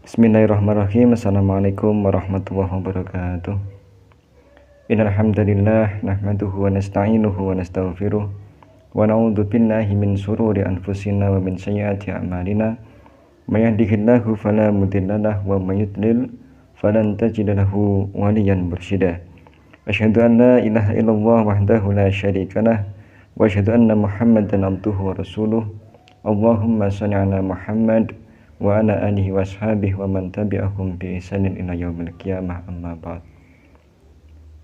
Bismillahirrahmanirrahim. Assalamualaikum warahmatullahi wabarakatuh. Innal hamdalillah nahmaduhu wa nasta'inuhu wa nastaghfiruh wa na'udzu billahi min shururi anfusina wa min sayyiati a'malina. May yahdihillahu fala mudhillalah wa may yudlil falan tajida lahu waliyan mursyida. Asyhadu an la ilaha illallah wahdahu la syarikalah wa asyhadu anna Muhammadan abduhu wa rasuluh. Allahumma shalli ala Muhammad wa ala alihi wa ashabihi wa man tabi'ahum bi ihsanin ila yaumil qiyamah, amma ba'd.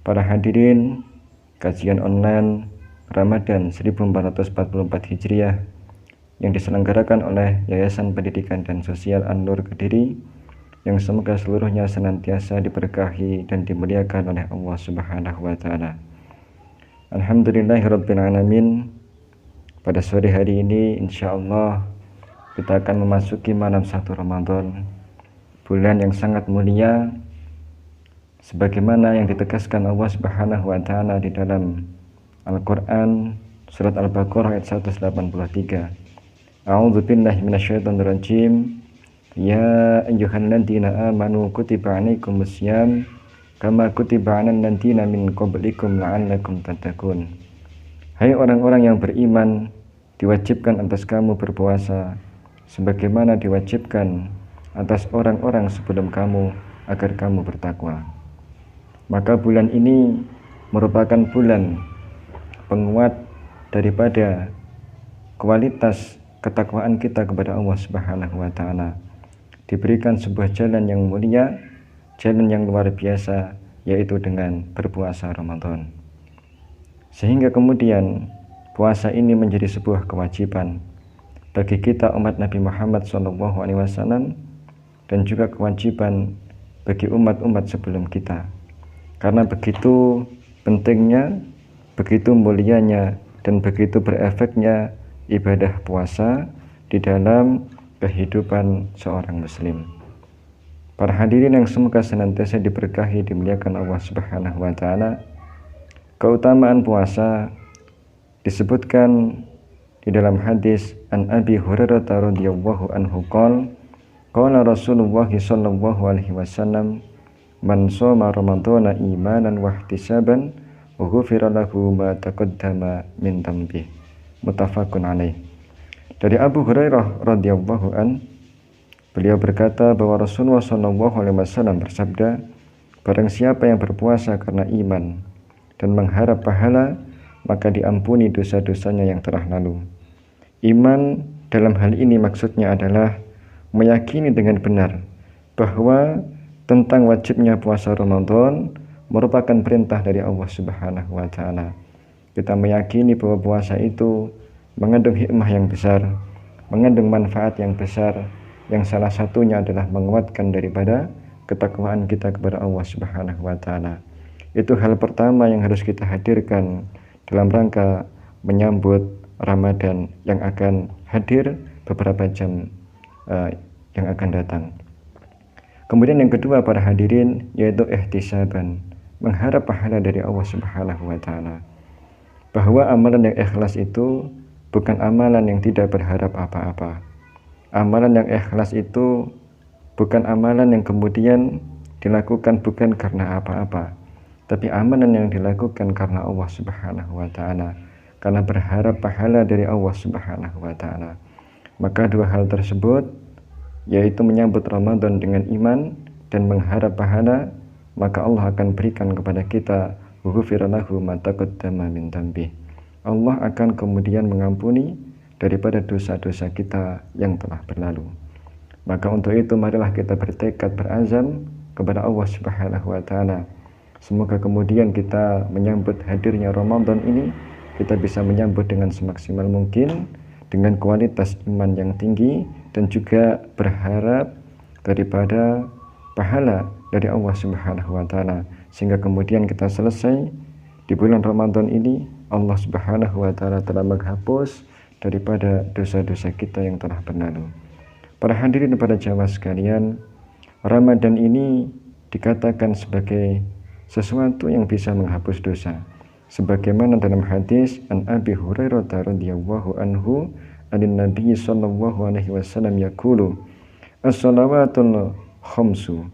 Para hadirin kajian online Ramadan 1444 Hijriah yang diselenggarakan oleh Yayasan Pendidikan dan Sosial An-Nur Kediri, yang semoga seluruhnya senantiasa diberkahi dan dimuliakan oleh Allah Subhanahu wa taala. Alhamdulillahirabbil alamin. Pada sore hari ini insyaallah kita akan memasuki malam 1 Ramadan, bulan yang sangat mulia, sebagaimana yang ditegaskan Allah Subhanahu wa taala di dalam Al-Qur'an surat Al-Baqarah ayat 183. A'udzu billahi minasyaitonir rajim. Ya ayyuhalladzina amanu kutiba 'alaikumusiyam kama kutiba 'alal ladzina min qablikum la'allakum tattaqun. Hai orang-orang yang beriman, diwajibkan atas kamu berpuasa sebagaimana diwajibkan atas orang-orang sebelum kamu agar kamu bertakwa. Maka bulan ini merupakan bulan penguat daripada kualitas ketakwaan kita kepada Allah Subhanahu wa taala. Diberikan sebuah jalan yang mulia, jalan yang luar biasa, yaitu dengan berpuasa Ramadan. Sehingga kemudian puasa ini menjadi sebuah kewajiban bagi kita umat Nabi Muhammad SAW, dan juga kewajiban bagi umat-umat sebelum kita, karena begitu pentingnya, begitu mulianya, dan begitu berefeknya ibadah puasa di dalam kehidupan seorang muslim. Para hadirin yang semoga senantiasa diberkahi, dimuliakan Allah Subhanahu wa taala, keutamaan puasa disebutkan di dalam hadis an Abi Hurairah radhiyallahu anhu qala Rasulullah sallallahu alaihi wasallam man shoma ramadhana imanan wa ihtisaban wa ghufira lahu ma taqaddama min dhanbi, muttafaqun alaih. Dari Abu Hurairah radhiyallahu an, beliau berkata bahwa Rasulullah sallallahu alaihi wasallam bersabda, barang siapa yang berpuasa karena iman dan mengharap pahala, maka diampuni dosa-dosanya yang telah lalu. Iman dalam hal ini maksudnya adalah meyakini dengan benar bahwa tentang wajibnya puasa Ramadan merupakan perintah dari Allah Subhanahu wa taala. Kita meyakini bahwa puasa itu mengandung hikmah yang besar, mengandung manfaat yang besar, yang salah satunya adalah menguatkan daripada ketakwaan kita kepada Allah Subhanahu wa taala. Itu hal pertama yang harus kita hadirkan dalam rangka menyambut Ramadan yang akan hadir beberapa jam yang akan datang. Kemudian yang kedua para hadirin, yaitu ihtisaban, mengharap pahala dari Allah Subhanahu wa taala. Bahwa amalan yang ikhlas itu bukan amalan yang tidak berharap apa-apa. Amalan yang ikhlas itu bukan amalan yang kemudian dilakukan bukan karena apa-apa, tapi amalan yang dilakukan karena Allah Subhanahu wa taala, karena berharap pahala dari Allah Subhanahu wa taala. Maka dua hal tersebut, yaitu menyambut Ramadan dengan iman dan mengharap pahala, maka Allah akan berikan kepada kita ghufira lahu ma taqaddama min dhanbi. Allah akan kemudian mengampuni daripada dosa-dosa kita yang telah berlalu. Maka untuk itu marilah kita bertekad, berazam kepada Allah Subhanahu wa taala. Semoga kemudian kita menyambut hadirnya Ramadan ini, kita bisa menyambut dengan semaksimal mungkin, dengan kualitas iman yang tinggi, dan juga berharap daripada pahala dari Allah Subhanahu wa taala, sehingga kemudian kita selesai di bulan Ramadan ini, Allah Subhanahu wa taala telah menghapus daripada dosa-dosa kita yang telah berlalu. Para hadirin pada jamaah sekalian, Ramadan ini dikatakan sebagai sesuatu yang bisa menghapus dosa, sebagaimana dalam hadis an Abi Hurairah radhiyallahu anhu anin Nabi sallallahu alaihi wasallam yaqulu as-salawatul khamsu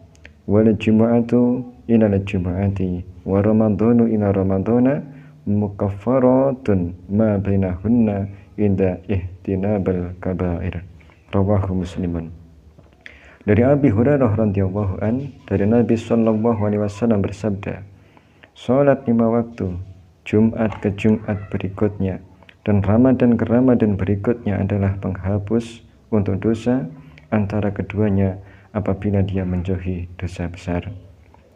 wal jumu'atu ila jumu'ati wa ramadhanu ila ramadhana mukaffaratun ma bainahunna inda ihtinabal kaba'ir. Rawahu Muslimun. Dari Abi Hurairah radhiyallahu an, dari Nabi sallallahu alaihi wasallam bersabda, salat 5 waktu Jumat ke Jumat berikutnya dan Ramadan ke Ramadan berikutnya adalah penghapus untuk dosa antara keduanya apabila dia menjauhi dosa besar.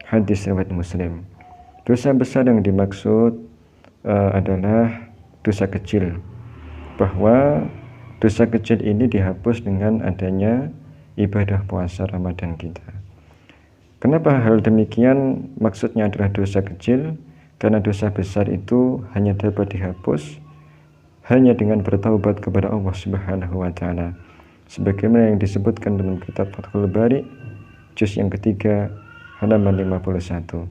Hadis riwayat Muslim. Dosa besar yang dimaksud adalah dosa kecil, bahwa dosa kecil ini dihapus dengan adanya ibadah puasa Ramadan kita. Kenapa hal demikian? Maksudnya adalah dosa kecil, karena dosa besar itu hanya dapat dihapus hanya dengan bertaubat kepada Allah Subhanahu wa taala. Sebagaimana yang disebutkan dalam kitab Fathul Bari juz yang ketiga halaman 51.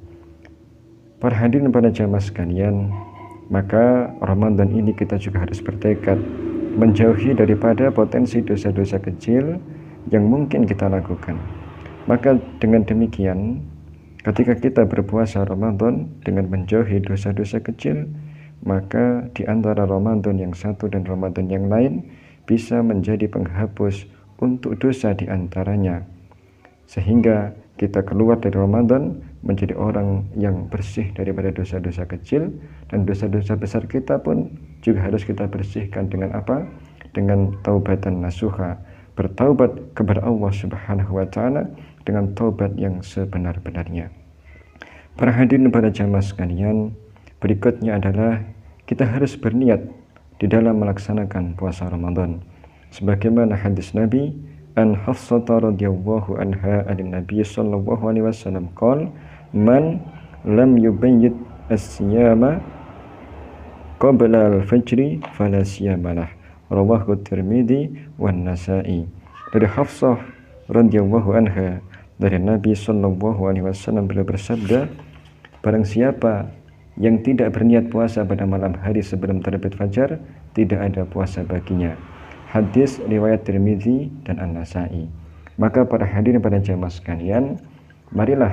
Para hadirin pada jamaah sekalian, maka Ramadan ini kita juga harus bertekad menjauhi daripada potensi dosa-dosa kecil yang mungkin kita lakukan. Maka dengan demikian, ketika kita berpuasa Ramadan dengan menjauhi dosa-dosa kecil, maka di antara Ramadan yang satu dan Ramadan yang lain bisa menjadi penghapus untuk dosa di antaranya, sehingga kita keluar dari Ramadan menjadi orang yang bersih daripada dosa-dosa kecil, dan dosa-dosa besar kita pun juga harus kita bersihkan dengan apa? Dengan taubatan nasuha, bertaubat kepada Allah Subhanahu wa taala dengan taubat yang sebenar-benarnya. Para hadirin pada jamaah sekalian, berikutnya adalah kita harus berniat di dalam melaksanakan puasa Ramadan. Sebagaimana hadis Nabi an Hafsah radhiyallahu anha an Nabi sallallahu alaihi wasallam qala man lam yubayyit as-siyama qabla al-fajri fala siyamalah. Rawahu Tirmidzi wan Nasa'i. Dari Hafsah radhiyallahu anha dari Nabi sallallahu alaihi wasallam beliau bersabda, barang siapa yang tidak berniat puasa pada malam hari sebelum terbit fajar, tidak ada puasa baginya. Hadis riwayat Tirmidzi dan An-Nasa'i. Maka para hadirin pada jamaah sekalian, marilah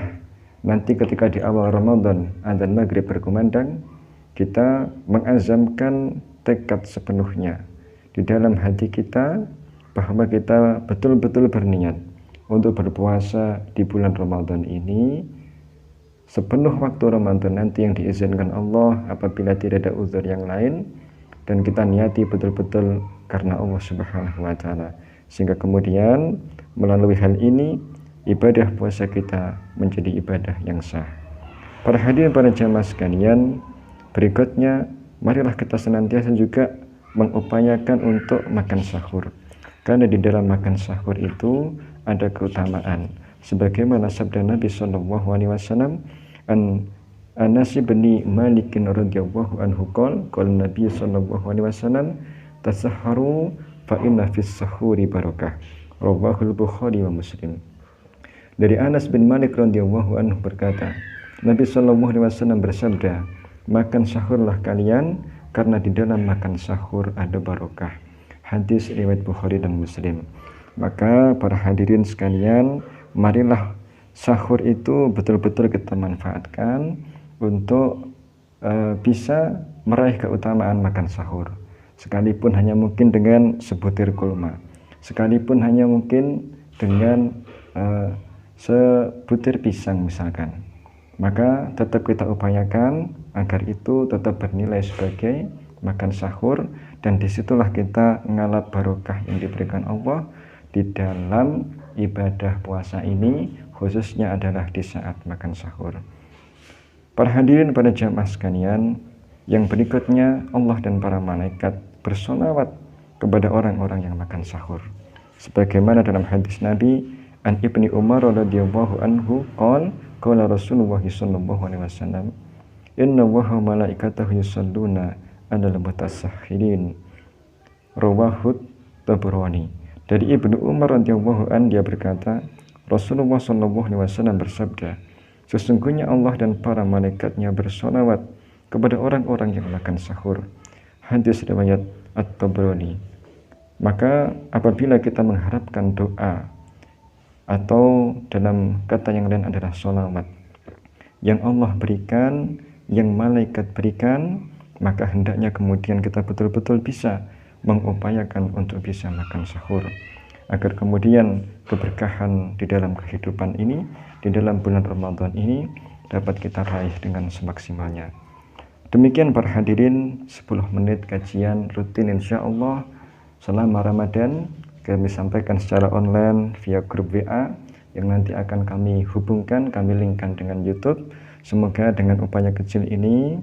nanti ketika di awal Ramadan adzan maghrib berkumandang, kita mengazamkan tekad sepenuhnya di dalam hati kita bahwa kita betul-betul berniat untuk berpuasa di bulan Ramadan ini sepenuh waktu Ramadan nanti yang diizinkan Allah apabila tidak ada uzur yang lain, dan kita niati betul-betul karena Allah Subhanahu wa taala, sehingga kemudian melalui hal ini ibadah puasa kita menjadi ibadah yang sah. Para hadirin para jamaah sekalian, berikutnya marilah kita senantiasa juga mengupayakan untuk makan sahur, karena di dalam makan sahur itu ada keutamaan. Sebagaimana sabda Nabi sallallahu alaihi wasallam an Anas bin Malik radhiyallahu anhu qala Nabi sallallahu alaihi wasallam tasahharu fa inna fis sahuri barakah. Rawahu Bukhari wa Muslim. Dari Anas bin Malik radhiyallahu anhu berkata, Nabi sallallahu alaihi wasallam bersabda, makan sahurlah kalian karena di dalam makan sahur ada barokah. Hadis riwayat Bukhari dan Muslim. Maka para hadirin sekalian, marilah sahur itu betul-betul kita manfaatkan untuk bisa meraih keutamaan makan sahur, sekalipun hanya mungkin dengan sebutir kurma, sekalipun hanya mungkin dengan sebutir pisang misalkan, maka tetap kita upayakan agar itu tetap bernilai sebagai makan sahur, dan disitulah kita ngalap barokah yang diberikan Allah di dalam ibadah puasa ini, khususnya adalah di saat makan sahur. Para hadirin pada jamaah sekalian, yang berikutnya Allah dan para malaikat bersolawat kepada orang-orang yang makan sahur. Sebagaimana dalam hadis Nabi an Ibni Umar radhiyallahu anhu qala Rasulullah sallallahu alaihi wasallam, inna Allaha malaikatahu yusalluna 'alal mutasahhirin. Rawahu Tabrani. Dari Ibnu Umar radhiyallahu an, dia berkata, Rasulullah sallallahu alaihi wasallam bersabda, sesungguhnya Allah dan para malaikatnya bersolawat kepada orang-orang yang makan sahur. Hadis riwayat At-Tabrani. Maka apabila kita mengharapkan doa atau dalam kata yang lain adalah sholawat yang Allah berikan, yang malaikat berikan, maka hendaknya kemudian kita betul-betul bisa mengupayakan untuk bisa makan sahur, agar kemudian keberkahan di dalam kehidupan ini, di dalam bulan Ramadan ini dapat kita raih dengan semaksimalnya. Demikian para hadirin, 10 menit kajian rutin insya Allah selama Ramadan kami sampaikan secara online via grup WA yang nanti akan kami hubungkan, kami linkkan dengan YouTube. Semoga dengan upaya kecil ini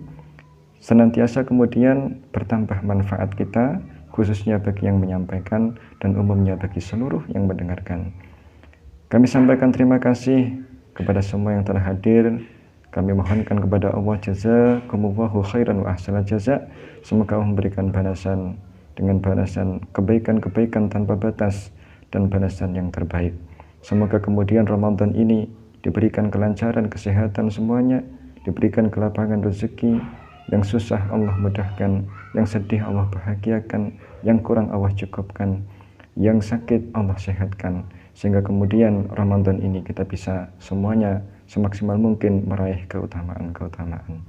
senantiasa kemudian bertambah manfaat kita, khususnya bagi yang menyampaikan dan umumnya bagi seluruh yang mendengarkan. Kami sampaikan terima kasih kepada semua yang telah hadir. Kami mohonkan kepada Allah jazakumullahu khairan wa ahsanal jaza. Semoga Allah memberikan balasan dengan balasan kebaikan-kebaikan tanpa batas dan balasan yang terbaik. Semoga kemudian Ramadan ini diberikan kelancaran, kesehatan semuanya, diberikan kelapangan rezeki, yang susah Allah mudahkan, yang sedih Allah bahagiakan, yang kurang Allah cukupkan, yang sakit Allah sehatkan, sehingga kemudian Ramadan ini kita bisa semuanya semaksimal mungkin meraih keutamaan-keutamaan.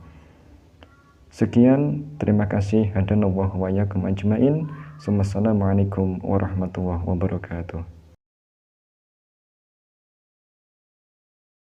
Sekian, terima kasih. Hadanallahu wa iyyakum ajmain. Wassalamualaikum warahmatullahi wabarakatuh.